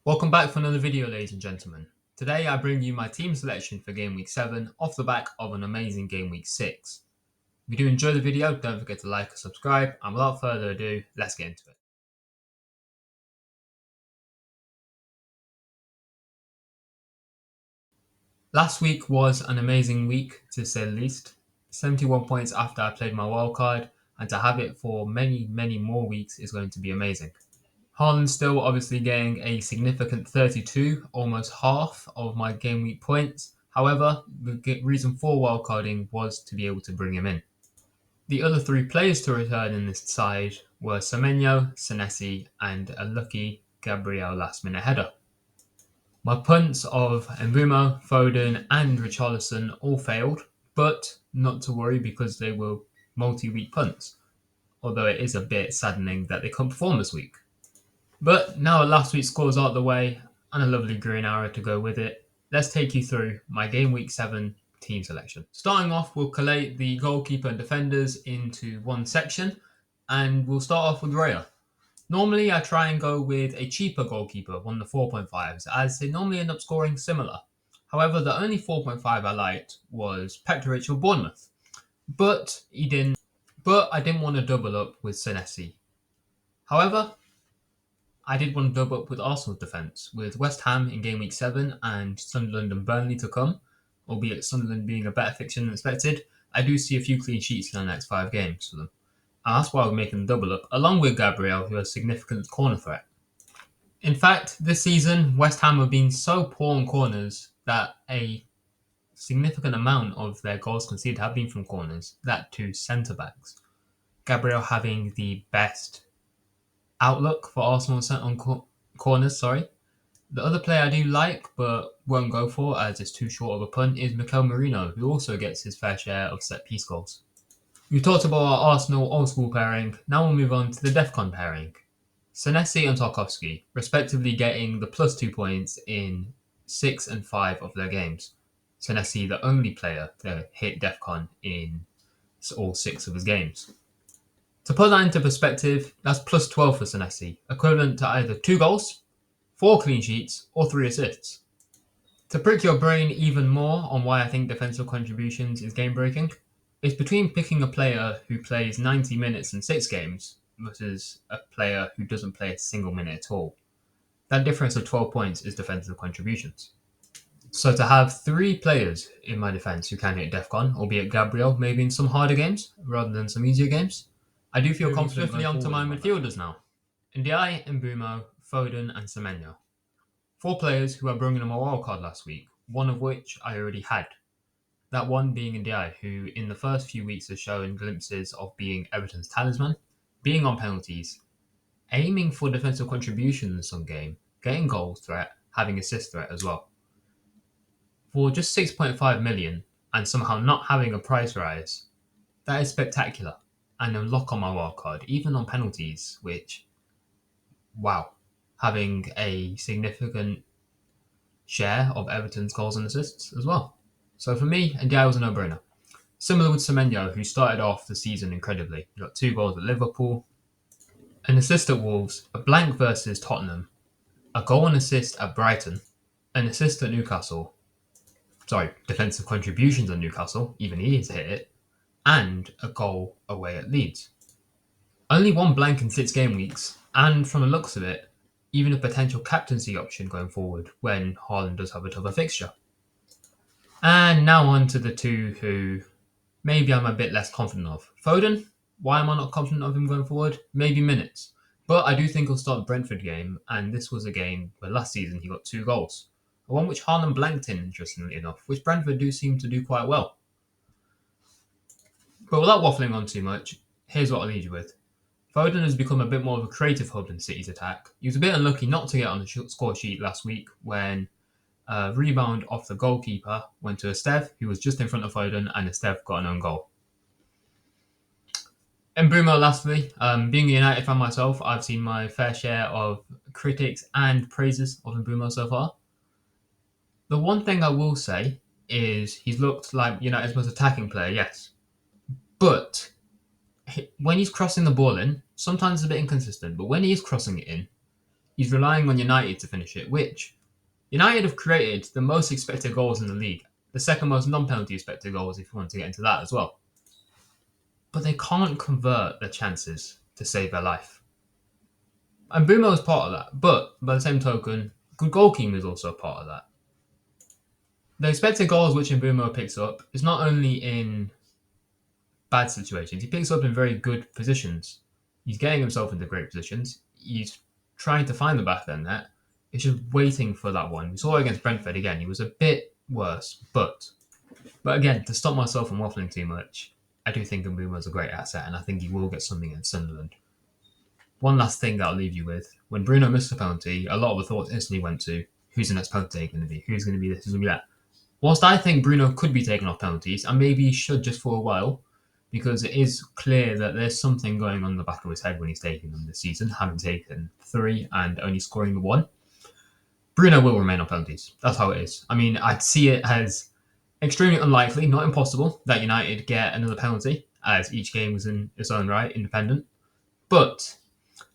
Welcome back for another video, ladies and gentlemen. Today I bring you my team selection for Game Week 7 off the back of an amazing Game Week 6. If you do enjoy the video, don't forget to like and subscribe, and without further ado, let's get into it. Last week was an amazing week, to say the least. 71 points after I played my wildcard, and to have it for many more weeks is going to be amazing. Haaland still obviously getting a significant 32, almost half of my game week points. However, the reason for wildcarding was to be able to bring him in. The other three players to return in this side were Semenyo, Senesi, and a lucky Gabriel last-minute header. My punts of Mbeumo, Foden, and Richarlison all failed, but not to worry because they were multi-week punts, although it is a bit saddening that they couldn't perform this week. But now last week's scores out the way and a lovely green arrow to go with it, let's take you through my Game Week 7 team selection. Starting off, we'll collate the goalkeeper and defenders into one section, and we'll start off with Raya. Normally, I try and go with a cheaper goalkeeper, one of the 4.5s, as they normally end up scoring similar. However, the only 4.5 I liked was Petrovic of Bournemouth, but I didn't want to double up with Senesi. However, I did want to double up with Arsenal's defence, with West Ham in Game Week 7 and Sunderland and Burnley to come, albeit Sunderland being a better fixture than expected. I do see a few clean sheets in the next 5 games for them. And that's why we're making the double up, along with Gabriel, who has significant corner threat. In fact, this season, West Ham have been so poor on corners that a significant amount of their goals conceded have been from corners, that to centre-backs. Gabriel having the best outlook for Arsenal on corners. The other player I do like but won't go for as it's too short of a punt is Mikel Merino, who also gets his fair share of set piece goals. We've talked about our Arsenal old school pairing, now we'll move on to the DEFCON pairing. Senesi and Tarkowski, respectively getting the +2 points in 6 and 5 of their games. Senesi the only player to hit DEFCON in all 6 of his games. To put that into perspective, that's +12 for Senesi, equivalent to either 2 goals, 4 clean sheets, or 3 assists. To prick your brain even more on why I think defensive contributions is game-breaking, it's between picking a player who plays 90 minutes in 6 games versus a player who doesn't play a single minute at all. That difference of 12 points is defensive contributions. So to have 3 players in my defence who can hit DEFCON, albeit Gabriel maybe in some harder games rather than some easier games, I do feel confident. Swiftly onto my midfielders now. Ndiaye, Mbeumo, Foden and Semenyo. 4 players who I brought in on my wildcard last week, one of which I already had. That one being Ndiaye, who in the first few weeks has shown glimpses of being Everton's talisman, being on penalties, aiming for defensive contributions in some game, getting goal threat, having assist threat as well. For just 6.5 million and somehow not having a price rise, that is spectacular. And a lock on my wildcard, even on penalties, which, wow, having a significant share of Everton's goals and assists as well. So for me, Ndiaye was a no-brainer. Similar with Semenyo, who started off the season incredibly. He got 2 goals at Liverpool, an assist at Wolves, a blank versus Tottenham, a goal and assist at Brighton, an assist at Newcastle. Defensive contributions at Newcastle, even he has hit it, and a goal away at Leeds. Only 1 blank in 6 game weeks, and from the looks of it, even a potential captaincy option going forward when Haaland does have a tougher fixture. And now on to the 2 who maybe I'm a bit less confident of. Foden, why am I not confident of him going forward? Maybe minutes. But I do think he'll start the Brentford game, and this was a game where last season he got 2 goals. One which Haaland blanked in, interestingly enough, which Brentford do seem to do quite well. But without waffling on too much, here's what I'll leave you with. Foden has become a bit more of a creative hub in City's attack. He was a bit unlucky not to get on the score sheet last week when a rebound off the goalkeeper went to Esteve, who was just in front of Foden, and Esteve got an own goal. Mbeumo, lastly, being a United fan myself, I've seen my fair share of critics and praises of Mbeumo so far. The one thing I will say is he's looked like United's most attacking player, yes. But when he's crossing the ball in, sometimes it's a bit inconsistent, but when he is crossing it in, he's relying on United to finish it, which United have created the most expected goals in the league, the second most non-penalty expected goals if you want to get into that as well. But they can't convert the chances to save their life. And Bruno is part of that, but by the same token, good goalkeeping is also part of that. The expected goals which Mbeumo picks up is not only in bad situations, he picks up in very good positions. He's getting himself into great positions. He's trying to find the back of the net. It's just waiting for that one. We saw it against Brentford again. He was a bit worse, but again, to stop myself from waffling too much, I do think Mbeumo is a great asset, and I think he will get something in Sunderland. One last thing that I'll leave you with. When Bruno missed a penalty, a lot of the thoughts instantly went to, who's the next penalty going to be? Who's going to be this? Who's going to be that? Whilst I think Bruno could be taken off penalties, and maybe he should just for a while, because it is clear that there's something going on in the back of his head when he's taking them this season, having taken 3 and only scoring the 1. Bruno will remain on penalties. That's how it is. I mean, I'd see it as extremely unlikely, not impossible, that United get another penalty, as each game was in its own right, independent. But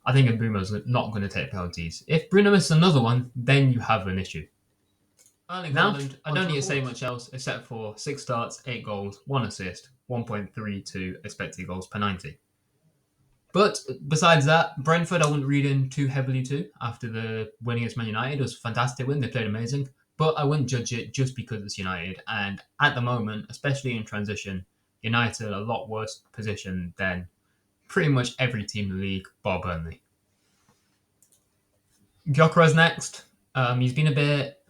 I think if Bruno's not going to take penalties. If Bruno misses another one, then you have an issue. Now, I don't need to say much else except for 6 starts, 8 goals, 1 assist, 1.32 expected goals per 90. But besides that, Brentford I wouldn't read in too heavily to after the win against Man United. It was a fantastic win. They played amazing. But I wouldn't judge it just because it's United. And at the moment, especially in transition, United are a lot worse position than pretty much every team in the league, bar Burnley. Gyökeres next. He's been a bit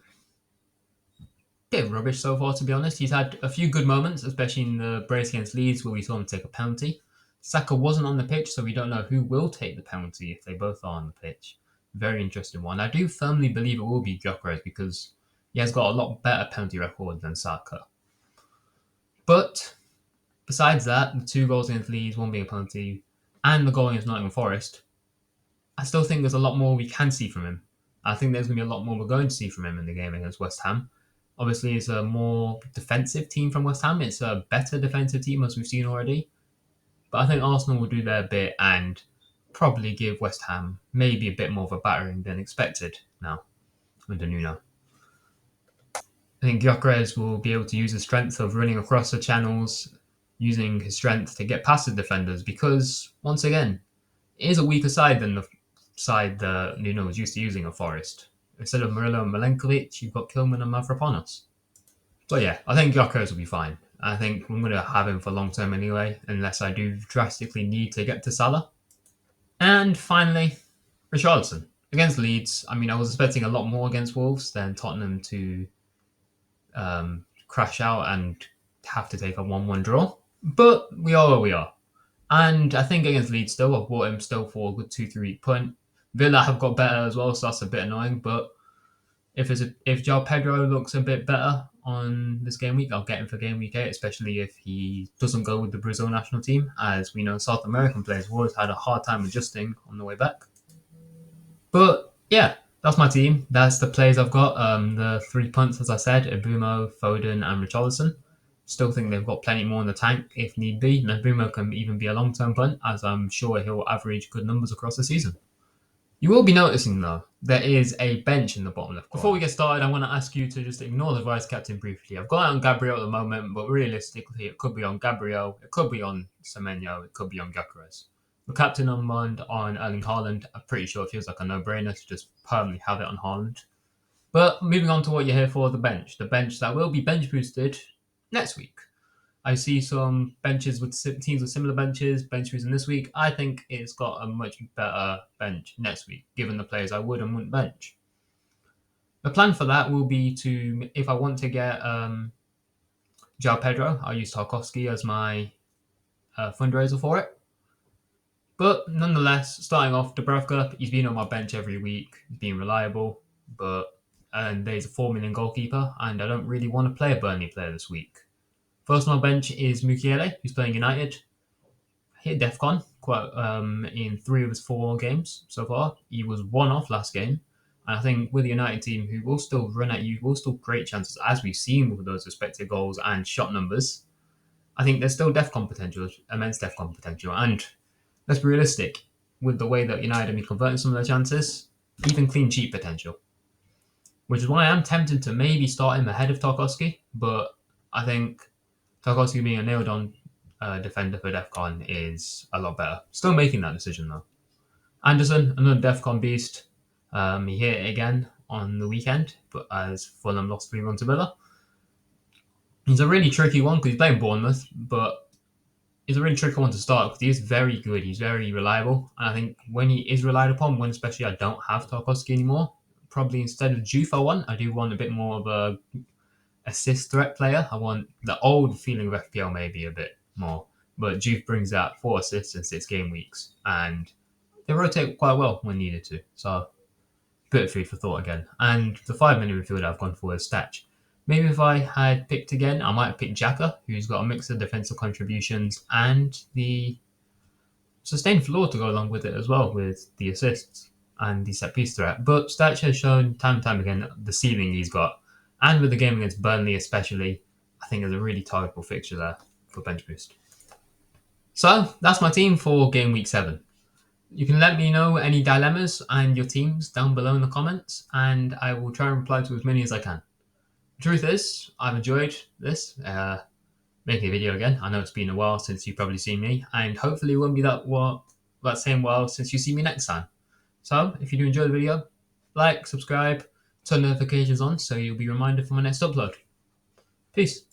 rubbish so far, to be honest. He's had a few good moments, especially in the brace against Leeds where we saw him take a penalty. Saka wasn't on the pitch, so we don't know who will take the penalty if they both are on the pitch. Very interesting one. I do firmly believe it will be Gyökeres because he has got a lot better penalty record than Saka. But besides that, the 2 goals against Leeds, 1 being a penalty, and the goal against Nottingham Forest, I still think there's a lot more we can see from him. I think there's going to be a lot more we're going to see from him in the game against West Ham. Obviously, it's a more defensive team from West Ham. It's a better defensive team, as we've seen already. But I think Arsenal will do their bit and probably give West Ham maybe a bit more of a battering than expected now under Nuno. I think Gyökeres will be able to use the strength of running across the channels, using his strength to get past the defenders because, once again, it is a weaker side than the side that Nuno was used to using at Forest. Instead of Murillo and Milenkovic, you've got Kilman and Mavropanos. So yeah, I think Gyökeres will be fine. I think I'm going to have him for long term anyway, unless I do drastically need to get to Salah. And finally, Richarlison. Against Leeds, I mean, I was expecting a lot more against Wolves than Tottenham to crash out and have to take a 1-1 draw. But we are where we are. And I think against Leeds still, I've bought him still for a good 2-3 week punt. Villa have got better as well, so that's a bit annoying. But if João Pedro looks a bit better on this game week, I'll get him for game week 8, especially if he doesn't go with the Brazil national team. As we know, South American players have always had a hard time adjusting on the way back. But yeah, that's my team. That's the players I've got. The 3 punts, as I said, Mbeumo, Foden and Richarlison. Still think they've got plenty more in the tank if need be. And Mbeumo can even be a long-term punt, as I'm sure he'll average good numbers across the season. You will be noticing, though, there is a bench in the bottom left corner. Before we get started, I want to ask you to just ignore the vice captain briefly. I've got it on Gabriel at the moment, but realistically, it could be on Gabriel, it could be on Semenyo, it could be on Gyökeres. The captain on Erling Haaland, I'm pretty sure it feels like a no-brainer to just permanently have it on Haaland. But moving on to what you're here for, the bench. The bench that will be bench boosted next week. I see some benches with teams with similar bench boosting this week. I think it's got a much better bench next week, given the players I would and wouldn't bench. The plan for that will be to, if I want to get João Pedro, I'll use Tarkowski as my fundraiser for it. But nonetheless, starting off, Dubravka, he's been on my bench every week. He's been reliable, and there's a 4 million goalkeeper, and I don't really want to play a Burnley player this week. First on my bench is Mukiele, who's playing United. Hit DEFCON in 3 of his 4 games so far. He was 1 off last game. And I think with the United team, who will still run at you, will still create chances, as we've seen with those expected goals and shot numbers, I think there's still DEFCON potential, immense DEFCON potential. And let's be realistic, with the way that United have been converting some of their chances, even clean sheet potential. Which is why I'm tempted to maybe start him ahead of Tarkowski, but I think Tarkowski being a nailed on defender for DEFCON is a lot better. Still making that decision though. Anderson, another DEFCON beast. He hit it again on the weekend, but as Fulham lost 3-1 to Villa. He's a really tricky one because he's playing Bournemouth, but he's a really tricky one to start because he is very good. He's very reliable. And I think when he is relied upon, when especially I don't have Tarkowski anymore, probably instead of Juve I do want a bit more of a assist threat player. I want the old feeling of FPL maybe a bit more. But Juve brings out 4 assists in 6 game weeks. And they rotate quite well when needed to. So, bit of food for thought again. And the 5-minute midfielder I've gone for is Statch. Maybe if I had picked again, I might have picked Xhaka, who's got a mix of defensive contributions and the sustained floor to go along with it as well, with the assists and the set piece threat. But Statch has shown time and time again the ceiling he's got. And with the game against Burnley especially, I think there's a really targetable fixture there for bench boost. So that's my team for game week 7. You can let me know any dilemmas and your teams down below in the comments, and I will try and reply to as many as I can. The truth is, I've enjoyed this, making a video again. I know it's been a while since you've probably seen me, and hopefully it won't be that same while since you see me next time. So, if you do enjoy the video, like, subscribe, turn notifications on so you'll be reminded for my next upload. Peace.